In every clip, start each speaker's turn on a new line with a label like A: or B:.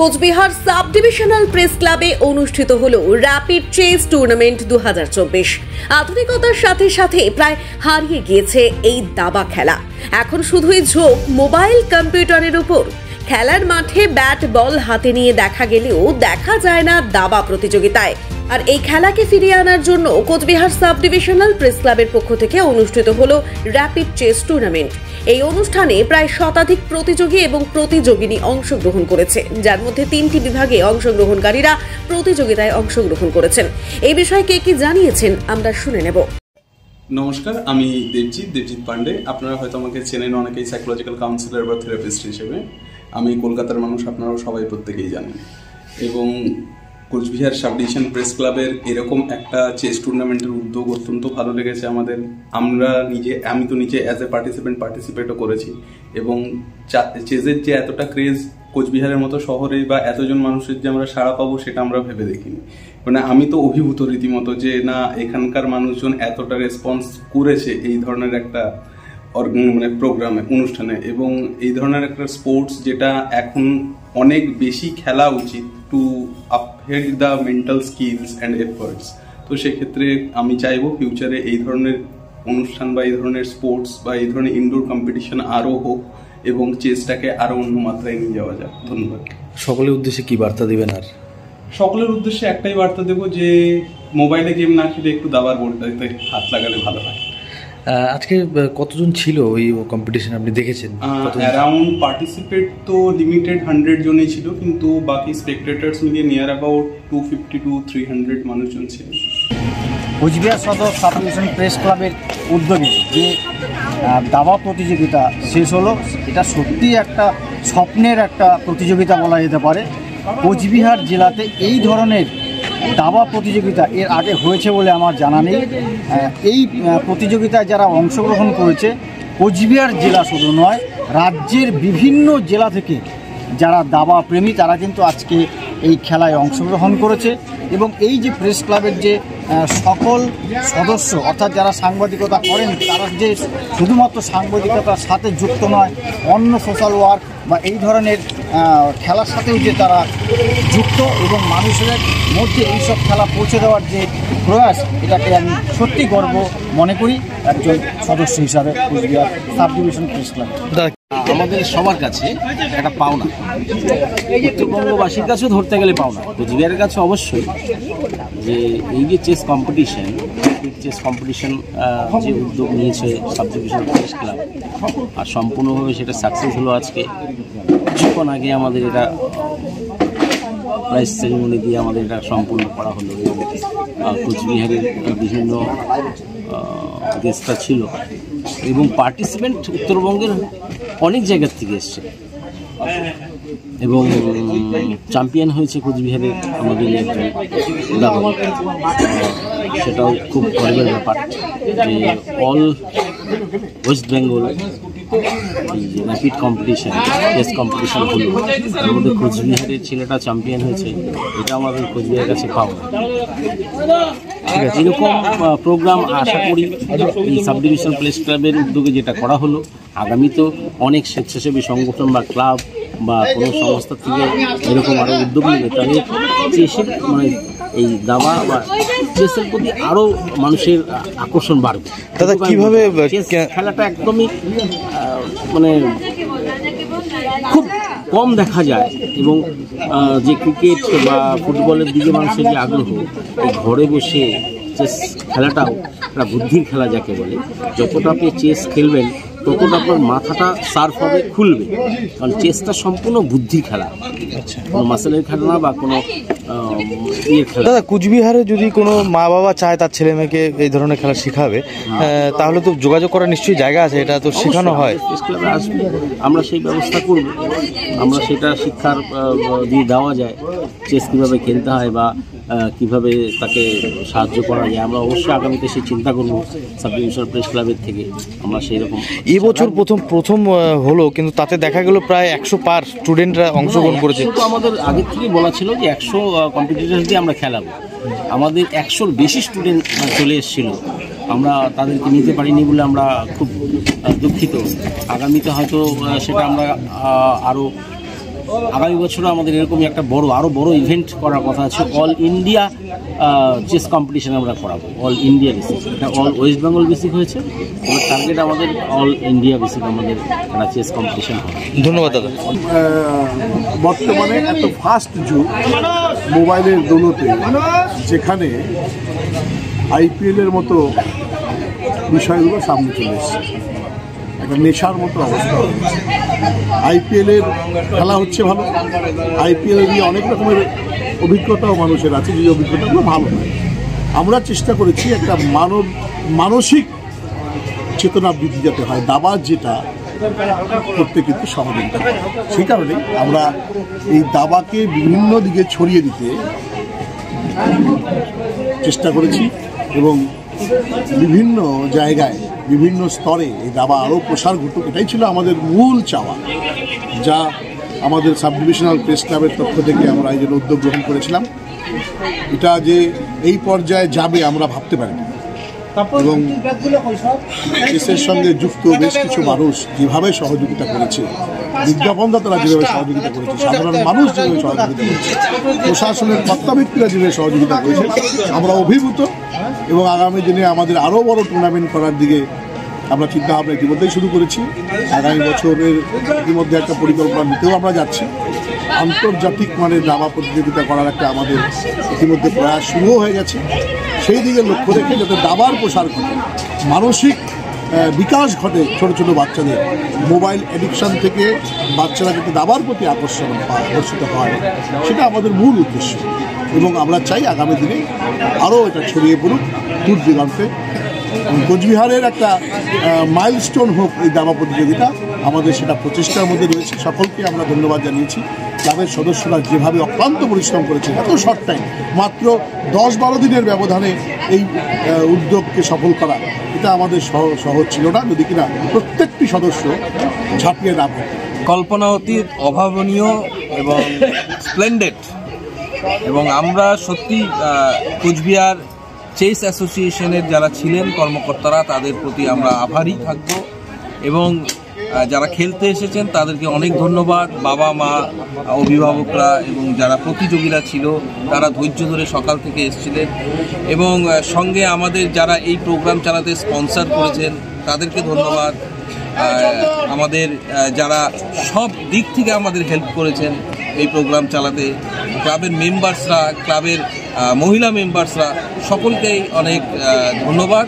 A: Cooch Behar sub divisional press ক্লাবে অনুষ্ঠিত হলো র্যাপিড চেস টুর্নামেন্ট 2024। আধুনিকতার সাথে সাথে প্রায় হারিয়ে গিয়েছে এই দাবা খেলা। এখন শুধুই ঝোঁক মোবাইল কম্পিউটারের উপর। খেলার মাঠে ব্যাট বল হাতে নিয়ে দেখা গেলেও দেখা যায় না দাবা প্রতিযোগিতায়। আর এই খেলাকে ফিরিয়ে আনার জন্য কোচবিহার সাব ডিভিশনাল প্রেস ক্লাবের পক্ষ থেকে অনুষ্ঠিত হলো র্যাপিড চেস টুর্নামেন্ট। এই অনুষ্ঠানে প্রায় শতাধিক প্রতিযোগী এবং প্রতিযোগিনী অংশগ্রহণ করেছে, যার মধ্যে 3টি বিভাগে অংশগ্রহণকারীরা প্রতিযোগিতায় অংশগ্রহণ করেছেন। এই বিষয়ে কে কি জানিয়েছেন আমরা শুনে নেব।
B: নমস্কার, আমি দেবজিৎ পান্ডে। আপনারা হয়তো আমাকে চেনেন অনেকেই সাইকোলজিক্যাল কাউন্সিলর বা থেরাপিস্ট হিসেবে। আমি কলকাতার মানুষ, আপনারাও সবাই প্রত্যেকেই জানেন। এবং কোচবিহার সাব ডিভিশন প্রেস ক্লাবের এরকম একটা চেস টুর্নামেন্টের উদ্যোগ অত্যন্ত ভালো লেগেছে আমাদের। আমি তো নিজে অ্যাজ এ পার্টিসিপেটও করেছি। এবং চেসের যে এতটা ক্রেজ কোচবিহারের মতো শহরে বা এতজন মানুষের যে আমরা সাড়া পাবো সেটা আমরা ভেবে দেখিনি। মানে আমি তো অভিভূত রীতিমতো যে না, এখানকার মানুষজন এতটা রেসপন্স করেছে এই ধরনের একটা প্রোগ্রামে, অনুষ্ঠানে। এবং এই ধরনের একটা স্পোর্টস যেটা এখন অনেক বেশি খেলা উচিত টু আপহেড the mental skills and efforts. তো সেক্ষেত্রে আমি চাইবো ফিউচারে এই ধরনের অনুষ্ঠান বা এই ধরনের স্পোর্টস বা এই ধরনের ইনডোর কম্পিটিশন আরও হোক এবং চেসটাকে আরও অন্য মাত্রায় নিয়ে যাওয়া যায়। ধন্যবাদ।
C: সকলের উদ্দেশ্যে কি বার্তা দিবেন? আর
B: সকলের উদ্দেশ্যে একটাই বার্তা দেবো যে মোবাইলে গেম না খেলে একটু দাবার বোর্ডটাতে হাত লাগালে ভালো হয়।
C: আজকে কতজন ছিল ওই কম্পিটিশন আপনি দেখেছেন?
B: অ্যারাউন্ড পার্টিসিপেট তো লিমিটেড 100 জনই ছিল, কিন্তু বাকি স্পেকটেটার্স মিলিয়ে নিয়ার অ্যাবাউট 250 to 300 মানুষজন ছিল।
D: কোচবিহার সদর সাব ডিভিশন প্রেস ক্লাবের উদ্যোগে যে দাবা প্রতিযোগিতা শেষ হলো, এটা সত্যি একটা স্বপ্নের একটা প্রতিযোগিতা বলা যেতে পারে। কোচবিহার জেলাতে এই ধরনের দাবা প্রতিযোগিতা এর আগে হয়েছে বলে আমার জানা নেই। এই প্রতিযোগিতায় যারা অংশগ্রহণ করেছে কোচবিহার জেলা শুধু নয়, রাজ্যের বিভিন্ন জেলা থেকে যারা দাবা প্রেমী তারা কিন্তু আজকে এই খেলায় অংশগ্রহণ করেছে। এবং এই যে প্রেস ক্লাবের যে সকল সদস্য অর্থাৎ যারা সাংবাদিকতা করেন, তারা যে শুধুমাত্র সাংবাদিকতার সাথে যুক্ত নয়, অন্য সোশ্যাল ওয়ার্ক বা এই ধরনের খেলার সাথেও যে তারা যুক্ত এবং মানুষের মধ্যে এইসব খেলা পৌঁছে দেওয়ার যে প্রয়াস, এটাকে আমি সত্যি গর্ব মনে করি একজন সদস্য হিসাবে Cooch Behar subdivision press club.
E: আমাদের সবার কাছে একটা পাওনা, উত্তরবঙ্গবাসীর কাছেও ধরতে গেলে পাওনা, কোচবিহারের কাছে অবশ্যই, যে এই যে চেস কম্পিটিশন যে উদ্যোগ নিয়েছে সাব ডিভিশন প্রেস ক্লাব, আর সম্পূর্ণভাবে সেটা সাকসেস হলো। আজকে কিছুক্ষণ আগে আমাদের এটা প্রাইজ সেরিমনি দিয়ে আমাদের এটা সম্পূর্ণ করা হলো। এবং কোচবিহারের বিভিন্ন গেস্টরা ছিল এবং পার্টিসিপেন্ট উত্তরবঙ্গের অনেক জায়গার থেকে এসছে এবং চ্যাম্পিয়ন হয়েছে কোচবিহারের আমাদের দাবা। সেটাও খুব গর্বের ব্যাপার যে all West Bengal rapid competition chess competition হলো, তার মধ্যে কোচবিহারের ছেলেটা চ্যাম্পিয়ন হয়েছে। এটা আমাদের কোচবিহারের কাছে পাওয়া। এরকম প্রোগ্রাম আশা করি এই সাব ডিভিশন প্রেস ক্লাবের উদ্যোগে যেটা করা হলো, আগামী তো অনেক স্বেচ্ছাসেবী সংগঠন বা ক্লাব বা কোনো সংস্থা থেকে এরকম আরও উদ্যোগ নেবে, তাহলে চেসের এই দাবা বা চেসের প্রতি আরও মানুষের আকর্ষণ বাড়বে।
C: দাদা, কিভাবে
E: খেলাটা একদমই খুব কম দেখা যায় এবং যে ক্রিকেট বা ফুটবলের দিকে মানুষের যে আগ্রহ, এই ঘরে বসে চেস খেলাটাও একটা বুদ্ধির খেলা যাকে বলে। যতটা আপনি চেস খেলবেন ততটা আপনার মাথাটা সার্ফ হবে, খুলবে, কারণ চেসটা সম্পূর্ণ বুদ্ধির খেলা, কোনো মাসেলের খেলা না বা কোনো ইয়ের খেলা।
C: দাদা, কোচবিহারে যদি কোনো মা বাবা চায় তার ছেলে মেয়েকে এই ধরনের খেলা শেখাবে, তাহলে তো যোগাযোগ করার নিশ্চয়ই জায়গা আছে, এটা তো শেখানো হয়।
E: প্রেস ক্লাবে আসবে, আমরা সেই ব্যবস্থা করব, আমরা সেটা শিক্ষার দিয়ে দেওয়া যায়, চেস কীভাবে খেলতে হয় বা কিভাবে তাকে সাহায্য করা যায়। আমরা অবশ্যই আগামীতে সেই চিন্তা করবো সাব ডিভিশন প্রেস ক্লাবের থেকে। আমরা সেই রকম
C: এবছর প্রথম হলো, কিন্তু তাতে দেখা গেল প্রায় 100 পার স্টুডেন্টরা অংশগ্রহণ করেছে।
E: আমাদের আগের থেকে বলা ছিল যে 100 কম্পিটিটর দিয়ে আমরা খেলাবো। আমাদের 100-র বেশি স্টুডেন্ট চলে এসেছিল, আমরা তাদেরকে নিতে পারিনি বলে আমরা খুব দুঃখিত। আগামীতে হয়তো সেটা আমরা আরও আগামী বছরও আমাদের এরকমই একটা আরও বড় ইভেন্ট করার কথা আছে। অল ইন্ডিয়া চেস কম্পিটিশন আমরা করাবো, অল ইন্ডিয়া বেসিক। এটা অল ওয়েস্ট বেঙ্গল বেসিক হয়েছে, এবার টার্গেট আমাদের অল ইন্ডিয়া বেসিক আমাদের একটা চেস কম্পিটিশন হবে।
C: ধন্যবাদ দাদা।
F: বর্তমানে এত ফাস্ট যুগ মোবাইলের দৌলতে, যেখানে আইপিএলের মতো বিষয়গুলো সামনে চলে এসছে, একটা নেশার মতো অবস্থা। আইপিএলের খেলা হচ্ছে ভালো, আইপিএল নিয়ে অনেক রকমের অভিজ্ঞতাও মানুষের আছে, যে অভিজ্ঞতাগুলো ভালো নয়। আমরা চেষ্টা করেছি একটা মানসিক চেতনা বৃদ্ধি যাতে হয়, দাবা যেটা করতে কিন্তু সহযোগিতা করে। সেই কারণেই আমরা এই দাবাকে বিভিন্ন দিকে ছড়িয়ে দিতে চেষ্টা করেছি এবং বিভিন্ন জায়গায় বিভিন্ন স্তরে এই দাবা আরও প্রসার ঘটুক, এটাই ছিল আমাদের মূল চাওয়া, যা আমাদের সাব ডিভিশনাল প্রেস ক্লাবের পক্ষ থেকে আমরা এই জন্য উদ্যোগ গ্রহণ করেছিলাম। এটা যে এই পর্যায়ে যাবে আমরা ভাবতে পারিনি, এবং চেসের সঙ্গে যুক্ত বেশ কিছু মানুষ যেভাবে সহযোগিতা করেছে, বিজ্ঞাপনদাতারা যেভাবে সহযোগিতা করেছে, সাধারণ মানুষ যেভাবে সহযোগিতা করেছে, প্রশাসনের কর্তা ব্যক্তিরা যেভাবে সহযোগিতা করেছে, আমরা অভিভূত। এবং আগামী দিনে আমাদের আরও বড় টুর্নামেন্ট করার দিকে আমরা চিন্তাভাবনা ইতিমধ্যেই শুরু করেছি। আগামী বছরের ইতিমধ্যে একটা পরিকল্পনা নিতেও আমরা যাচ্ছি। আন্তর্জাতিক মানের দাবা প্রতিযোগিতা করার একটা আমাদের ইতিমধ্যে প্রয়াস শুরুও হয়ে গেছে। সেই দিকে লক্ষ্য রেখে যাতে দাবার প্রসার ঘটে, মানসিক বিকাশ ঘটে ছোটো ছোটো বাচ্চাদের, মোবাইল অ্যাডিকশান থেকে বাচ্চারা যাতে দাবার প্রতি আকর্ষিত হয়, সেটা আমাদের মূল উদ্দেশ্য। এবং আমরা চাই আগামী দিনে আরও এটা ছড়িয়ে পড়ুক দূর দিগন্তে। কোচবিহারের একটা মাইলস্টোন হোক এই দাবা প্রতিযোগিতা, আমাদের সেটা প্রচেষ্টার মধ্যে রয়েছে। সকলকে আমরা ধন্যবাদ জানিয়েছি। ক্লাবের সদস্যরা যেভাবে অক্লান্ত পরিশ্রম করেছে, এত শর্ট টাইম, মাত্র 10-12 দিনের ব্যবধানে এই উদ্যোগকে সফল করা, এটা আমাদের সহজ ছিল না, যদি কিনা প্রত্যেকটি সদস্য ঝাঁপিয়ে না পড়ে।
G: কল্পনা অতীত, অভাবনীয় এবং স্প্লেন্ডেড। এবং আমরা সত্যি কোচবিহার চেস অ্যাসোসিয়েশনের যারা ছিলেন কর্মকর্তারা, তাদের প্রতি আমরা আভারী থাকব। এবং যারা খেলতে এসেছেন তাদেরকে অনেক ধন্যবাদ। বাবা মা, অভিভাবকরা এবং যারা প্রতিযোগীরা ছিল, তারা ধৈর্য ধরে সকাল থেকে এসেছিলেন। এবং সঙ্গে আমাদের যারা এই প্রোগ্রাম চালাতে স্পন্সর করেছেন, তাদেরকে ধন্যবাদ। আমাদের যারা সব দিক থেকে আমাদের হেল্প করেছেন এই প্রোগ্রাম চালাতে, ক্লাবের মেম্বার্সরা, ক্লাবের মহিলা মেম্বার্সরা, সকলকেই অনেক ধন্যবাদ।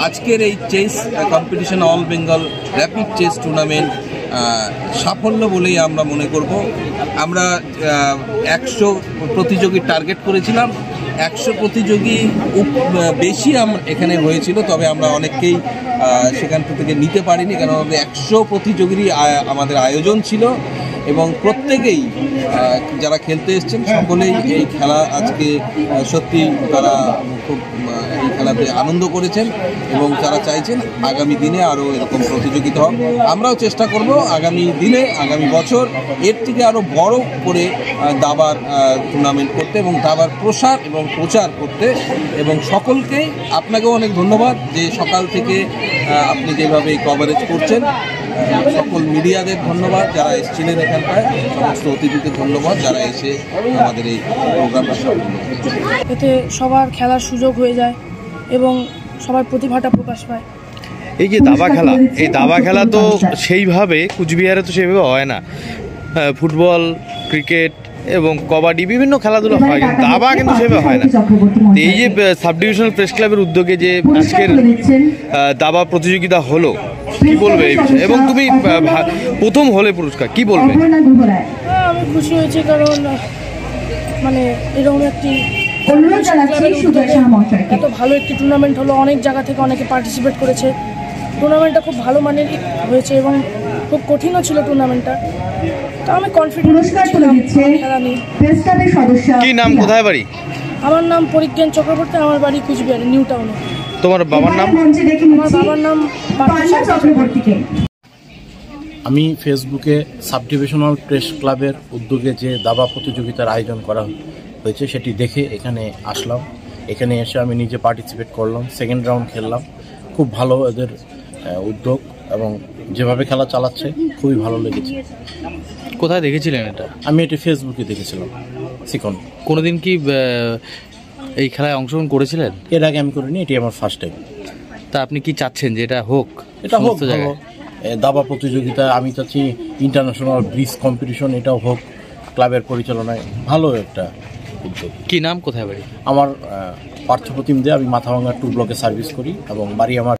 G: আজকের এই chess competition, all Bengal rapid chess tournament সাফল্য বলেই আমরা মনে করব। আমরা 100 প্রতিযোগীর টার্গেট করেছিলাম, 100 প্রতিযোগী বেশি এখানে হয়েছিল, তবে আমরা অনেককেই সেখান থেকে নিতে পারিনি, কারণ আমাদের 100 প্রতিযোগীরই আমাদের আয়োজন ছিল। এবং প্রত্যেকেই যারা খেলতে এসছেন সকলেই এই খেলা আজকে সত্যি তারা খুব এই খেলাতে আনন্দ করেছেন এবং তারা চাইছেন আগামী দিনে আরও এরকম প্রতিযোগিতা হোক। আমরাও চেষ্টা করব আগামী দিনে, আগামী বছর এর থেকে আরও বড় করে দাবার টুর্নামেন্ট করতে এবং দাবার প্রসার এবং প্রচার করতে। এবং সকলকেই আপনাকেও অনেক ধন্যবাদ যে সকাল থেকে আপনি যেভাবে কভারেজ করছেন। সকল মিডিয়াদের ধন্যবাদ যারা এসেছিলেন এখানটায়, সমস্ত অতিথিদের ধন্যবাদ যারা এসে আমাদের এই প্রোগ্রামটা সাফল্য।
H: এতে সবার খেলার সুযোগ হয়ে যায় এবং সবার প্রতিভাটা প্রকাশ পায়।
C: এই যে দাবা খেলা, এই দাবা খেলা তো সেইভাবে কুচবিহারে তো সেইভাবে হয় না। ফুটবল, ক্রিকেট এবং কবাডি বিভিন্ন খেলাধুলা হয়, কিন্তু দাবা কিন্তু সেভাবে হয় না। এই যে সাব ডিভিশনাল প্রেস ক্লাবের উদ্যোগে যে আজকের দাবা প্রতিযোগিতা হলো, কি বলবে এই বিষয়ে? এবং তুমি প্রথম হলে পুরস্কার, কি বলবে?
H: আমি খুশি হয়েছি, কারণ মানে এরকম একটি এত ভালো একটি টুর্নামেন্ট হলো, অনেক জায়গা থেকে অনেকে পার্টিসিপেট করেছে। টুর্নামেন্টটা খুব ভালো মানের হয়েছে এবং খুব কঠিনও ছিল টুর্নামেন্টটা। তা আমি কনফিডেন্স ছিলাম খেলা নিয়ে।
C: কি নাম, কোথায় বাড়ি?
H: আমার নাম পরিজ্ঞান চক্রবর্তী, আমার বাড়ি কুচবিহারে নিউ টাউনে।
C: তোমার বাবার নাম?
H: আমার বাবার নাম চক্রবর্তী।
E: আমি ফেসবুকে সাব ডিভিশনাল প্রেস ক্লাবের উদ্যোগে যে দাবা প্রতিযোগিতার আয়োজন করা হয়েছে সেটি দেখে এখানে আসলাম। এখানে এসে আমি নিজে পার্টিসিপেট করলাম, সেকেন্ড রাউন্ড খেললাম। খুব ভালো এদের উদ্যোগ এবং যেভাবে খেলা চালাচ্ছে খুবই ভালো লেগেছে।
C: কোথায় দেখেছিলেন এটা?
I: আমি এটা ফেসবুকে দেখেছিলাম। শিখন,
C: কোনোদিন কি এই খেলায় অংশগ্রহণ করেছিলেন?
I: এর আগে আমি করিনি, এটি আমার ফার্স্ট টাইম।
C: তা আপনি কি চাচ্ছেন যে এটা হোক?
I: এটা হোক
C: সমস্ত জায়গায়।
I: দাবা প্রতিযোগিতা আমি চাচ্ছি ইন্টারন্যাশনাল ব্রিজ কম্পিটিশন এটাও হোক ক্লাবের পরিচালনায়, ভালো একটা উদ্যোগ।
C: কি নাম, কোথায় বাড়ি?
I: আমার পার্থপ্রতিম দে, আমি মাথাভাঙ্গা 2 ব্লকে সার্ভিস করি এবং বাড়ি আমার